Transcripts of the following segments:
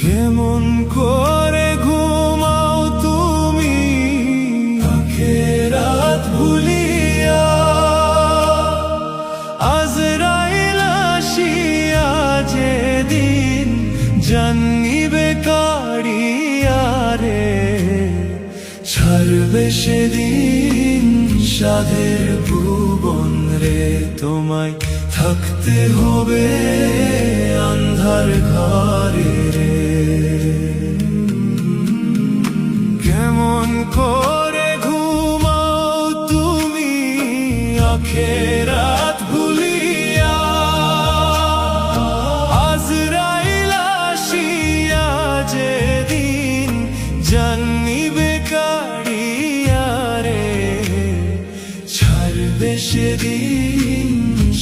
কেমন করে ঘুমাও তুমি আখেরাত ভুলিয়া, আজরাইল আসিয়া যেদিন জানিবে কাড়িয়া রে, ছাড়বে সেদিন সাধের ভুবন রে, তোমায় থাকতে হবে আন্ধার ঘরে রে। কেমন করে ঘুমাও তুমি আখেরাত ভুলিয়া, আজরাইল আসিয়া যেদিন জানিবে কাড়িয়া রে, ছাড়বে সেদিন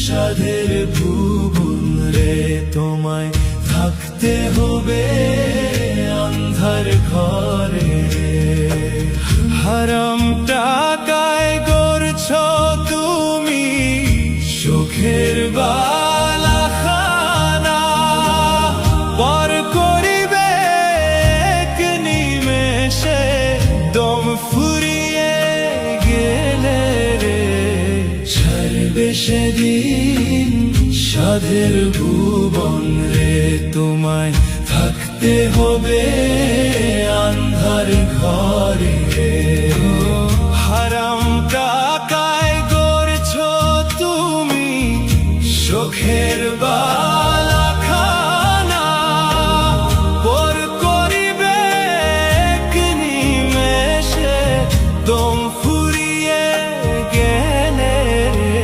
সাধের ভুবন রে, তোমায় থাকতে হবে আন্ধার ঘরে রে। হারাম টাকায় গড়ছ তুমি সুখের বালাখানা, পর করিবে এক নিমেষে দম ফুরিয়ে গেলে রে, ছাড়বে সেদিন সাধের ভুবন রে, তোমায় থাকতে হবে আন্ধার ঘরে রে। হারাম টাকায় গড়ছ তুমি সুখের বালাখানা, পর করিবে এক নিমেষে দম ফুরিয়ে গেলে রে,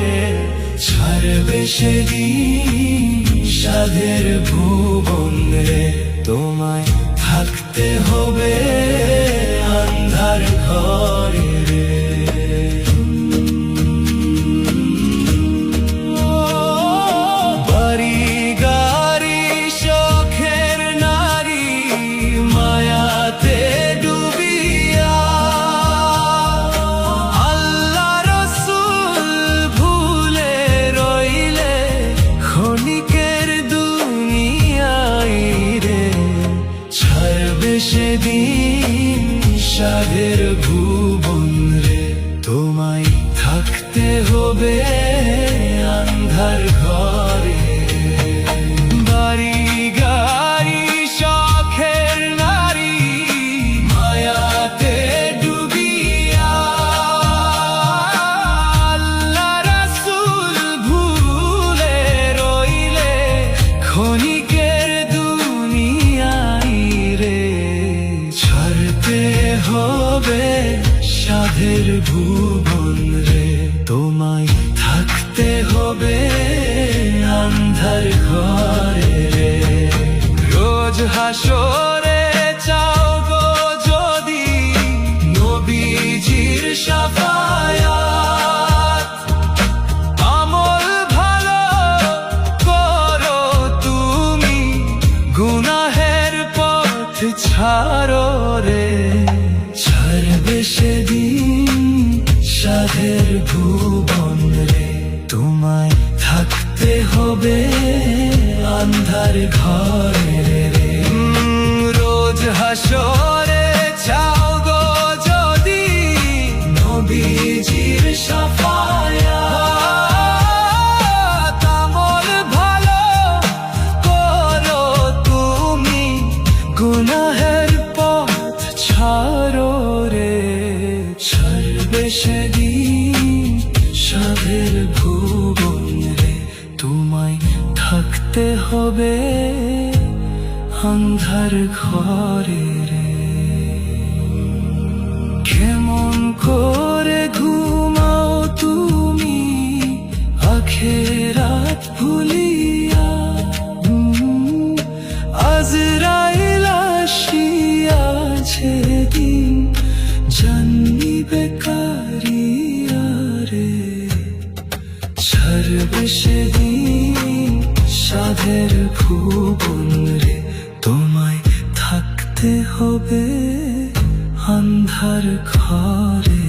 ছাড়বে সেদিন সাধের ভুবন রে, তোমায় থাকতে হবে আন্ধার ঘরে রে। বাড়ি গাড়ি শখের নারী মায়াতে ডুবিয়া, আল্লাহ রসুল ভুলে রইলে ক্ষণিকের দুনিয়ায় রে, ছাড়বে সেদিন সাধের ভুবন রে, তোমায় থাকতে হবে আন্ধার ঘরে। বাড়ি গাড়ি শখের নারী মায়াতে ডুবিয়া, আল্লাহ রাসূল ভুলে রইলে ক্ষণিকের দুনিয়ায় রে, ছাড়তে হবে সাধের ভুবন রে, তোমায় থাকতে হবে আন্ধার ঘরে রে। রোজ হাসরে চাও গো যদি নবীজির শাফায়াত, আমল ভালো করো তুমি গুনাহের পথ ছাড়ো রে, ছাড়বে সেদিন সাধের ভুবন রে, তোমায় থাকতে হবে আন্ধার ঘরে রে। রোজ হাসরে চাও গো যদি নবীজির শাফায়াত, আমল ভালো করো তুমি গুনাহের পথ ছাড়ো রে, ছাড়বে সেদিন সাধের ভুবন রে, তোমায় থাকতে হবে আন্ধার ঘরে রে। কেমন করে ঘুমাও তুমি আখেরাত ভুলিয়া, আজরাইল আসিয়া যেদিন জানিবে কাড়িয়া রে, ছাড়বে সেদিন সাধের ভুবন রে, তোমায় থাকতে হবে আন্ধার ঘরে।